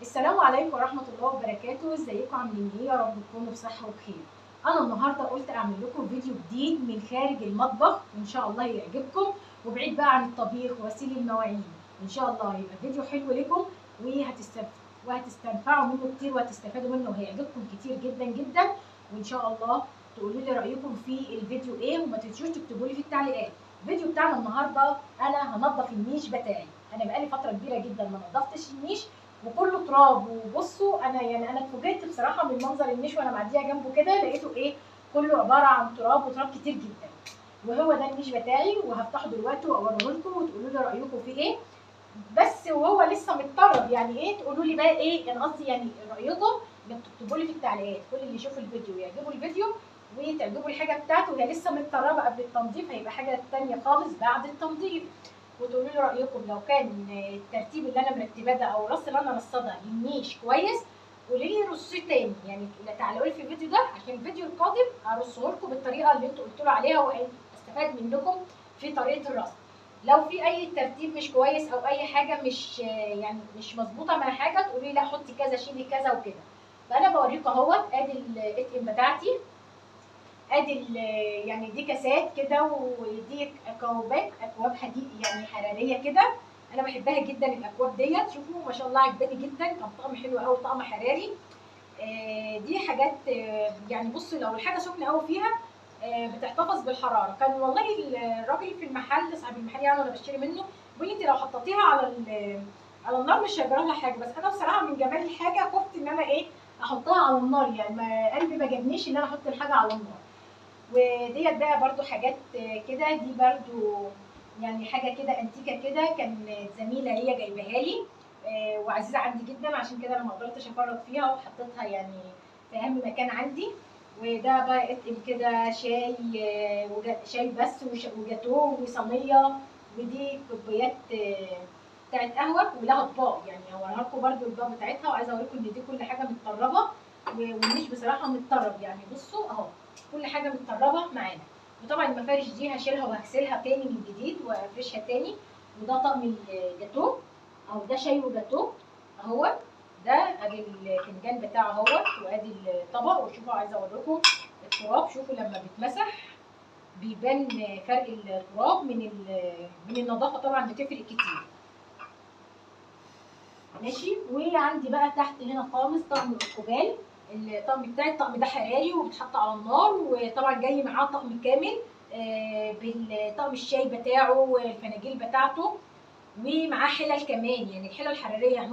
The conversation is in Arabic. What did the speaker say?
السلام عليكم ورحمة الله وبركاته. ازيكم عاملين ايه؟ يا رب تكونوا بصحة وبخير. انا النهارده قلت اعمل لكم فيديو جديد من خارج المطبخ وان شاء الله يعجبكم، وبعيد بقى عن الطبيخ وغسيل المواعين. ان شاء الله هيبقى فيديو حلو لكم وهتستنفعوا منه كتير وهتستفادوا منه وهيعجبكم كتير جدا جدا. وان شاء الله تقولوا لي رايكم في الفيديو ايه، وما تنسوش تكتبوا لي في التعليقات. الفيديو بتاعنا النهارده انا هنضف النيش بتاعي. انا بقالي فتره كبيره جدا ما نضفتش النيش وكله تراب. وبصوا انا اتفاجئت بصراحه من منظر النيش وانا معديه جنبه كده، لقيته ايه؟ كله عباره عن تراب وتراب كتير جدا. وهو ده النيش بتاعي وهفتحه دلوقتي واوريه لكم وتقولوا لي رايكم فيه ايه. بس وهو لسه متطرب، يعني ايه تقولوا لي بقى ايه؟ يعني قصدي يعني رايكم انك تكتبوا لي في التعليقات. كل اللي يشوف الفيديو يعجبه الفيديو وتعجبوا الحاجه بتاعته وهي لسه متطربه قبل التنظيف، هيبقى حاجه تانيه خالص بعد التنظيف. وتقولوا لي رايكم لو كان الترتيب اللي انا مرتباه ده او الرص اللي انا رصاه للنيش كويس، قولي لي رصيه تاني، يعني تعلقوا لي في الفيديو ده عشان الفيديو القادم ارصه لكم بالطريقه اللي انتوا قلتوا لي عليها واستفاد منكم في طريقه الرص. لو في اي ترتيب مش كويس او اي حاجه مش يعني مش مظبوطه مع حاجه، تقولي لي لا حطي كذا شيلي كذا وكده. فانا بوريكم اهوت ادي الاتقم بتاعتي، ادي يعني دي كاسات كده، ودي اكواب حديد يعني حراريه كده. انا بحبها جدا الاكواب ديت، شوفوا ما شاء الله عجباني جدا، كان طقم حلو قوي، طقم حراري. دي حاجات يعني بصوا لو الحاجه سخنه قوي فيها بتحتفظ بالحراره. كان والله الراجل في المحل صاحب المحل يعني وانا بشتري منه بيقول لي انت لو حطيتيها على النار مش هيجرى لها حاجه. بس انا بصراحه من جمال الحاجه خفت ان انا ايه احطها على النار، يعني ما قلبي ما جابنيش ان انا احط الحاجه على النار. وديت بقى برضو حاجات كده، دي برضو يعني حاجه كده انتيكه كده، كان زميله هي جايباها لي وعزيزه عندي جدا، عشان كده انا ما قدرتش افرط فيها وحطيتها يعني في اهم مكان عندي. وده بقى اتقل كده شاي، شاي بس وجاتوه وصينيه. ودي كوبايات بتاعت قهوه ولها اطباق، يعني هوريها لكم برده الاطباق بتاعتها، وعايزه اوريكم ان دي كل حاجه متطربه. والنيش بصراحه متطرب، يعني بصوا اهو كل حاجه متطربه معانا. وطبعا المفارش دي هشيلها وهغسلها تاني من جديد وافرشها تاني. وده طقم الجاتوه اهو، ده شاي وجاتوه اهو. ده ادي الفنجان بتاعه اهوت، وادي الطبق. وشوفوا عايزه اوريكم التراب، شوفوا لما بيتمسح بيبان فرق التراب من النظافه، طبعا بتفرق كتير. ماشي. وعندي بقى تحت هنا خالص طقم القبال. الطقم بتاعي الطقم ده حراري وبيتحط على النار، وطبعا جاي معاه طقم كامل بالطقم الشاي بتاعه والفناجيل بتاعته، ومعاه حلل كمان، يعني الحلل الحراريه يعني